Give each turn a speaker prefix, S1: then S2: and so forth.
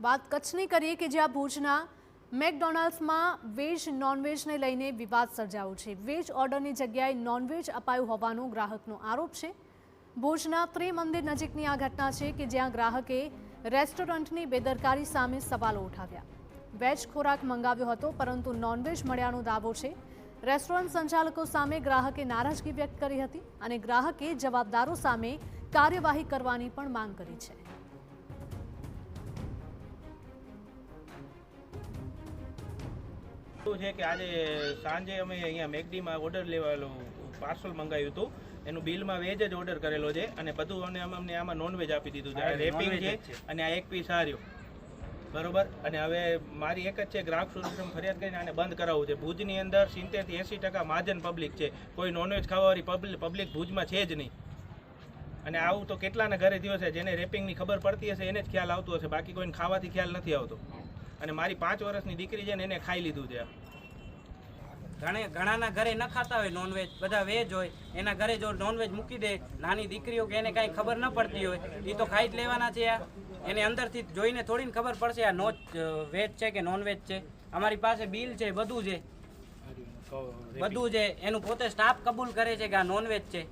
S1: વાત કચ્છની કરીએ કે જ્યાં ભુજના મેકડોનાલ્ડ્સમાં વેજ નોનવેજને લઈને વિવાદ સર્જાયો છે। વેજ ઓર્ડરની જગ્યાએ નોનવેજ અપાયું હોવાનો ગ્રાહકનો આરોપ છે। ભુજના ત્રિમંદિર નજીકની આ ઘટના છે કે જ્યાં ગ્રાહકે રેસ્ટોરન્ટની બેદરકારી સામે સવાલો ઉઠાવ્યા। વેજ ખોરાક મંગાવ્યો હતો પરંતુ નોનવેજ મળ્યાનો દાવો છે। રેસ્ટોરન્ટ સંચાલકો સામે ગ્રાહકે નારાજગી વ્યક્ત કરી હતી અને ગ્રાહકે જવાબદારો સામે કાર્યવાહી કરવાની પણ માંગ કરી છે।
S2: છે કે આજે સાંજે અમે અહીંયા મેકડીમાં ઓર્ડર લેવાલો પાર્સલ મંગાવ્યું હતું। એનું બિલમાં વેજ જ ઓર્ડર કરેલો છે અને બધું અમને આમાં નોનવેજ આપી દીધું છે। રેપિંગ છે અને આ એક પીસ આર્યો બરોબર। અને હવે મારી એક જ છે ગ્રાહક સુરક્ષામાં ફરિયાદ કરીને આને બંધ કરાવવું છે। ભુજની અંદર 70 થી 80% મહાજન પબ્લિક છે, કોઈ નોનવેજ ખાવાવાળી પબ્લિક ભુજમાં છે જ નહીં। અને આવું તો કેટલાના ઘરે થયો છે, જેને રેપિંગની ખબર પડતી હશે એને જ ખ્યાલ આવતો હશે, બાકી કોઈને ખાવાથી ખ્યાલ નથી આવતો। અને મારી 5 વર્ષની દીકરી છે ને એને ખાઈ લીધું છે।
S3: ઘણાના ઘરે ન ખાતા હોય નોનવેજ, બધા વેજ હોય, એના ઘરે જો નોનવેજ મૂકી દે નાની દીકરીઓ કે એને કાંઈ ખબર ન પડતી હોય એ તો ખાઈ જ લેવાના છે। એને અંદરથી જોઈને થોડીને ખબર પડશે આ વેજ છે કે નોનવેજ છે। અમારી પાસે બિલ છે, બધું છે, એનું પોતે સ્ટાફ કબૂલ કરે છે કે આ નોનવેજ છે।